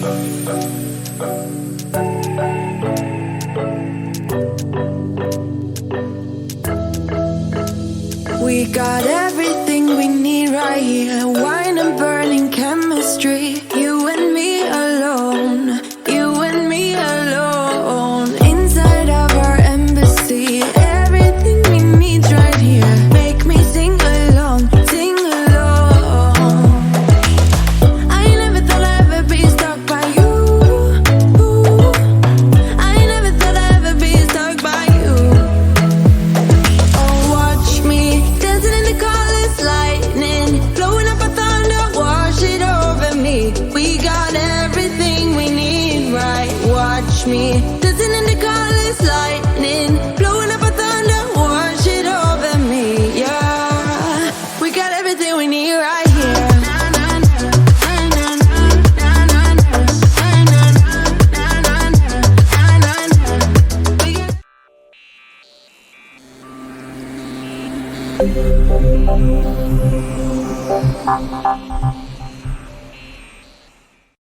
We got everything we need right here. Wine and burning chemistry. You and me alone. You and me alone. Inside of our embassy. Everything we need right here. Make me sing along, sing along. I never thought I'd ever be stuck by you. I never thought I'd ever be stuck by you. Oh, watch me dancing in the colors, lightning, blowing up a thunder, wash it over me. We got everything we need, right? Watch me dancing in the colors, lightning, blowing up a thunder, wash it over me. Yeah, we got everything we need right here. We got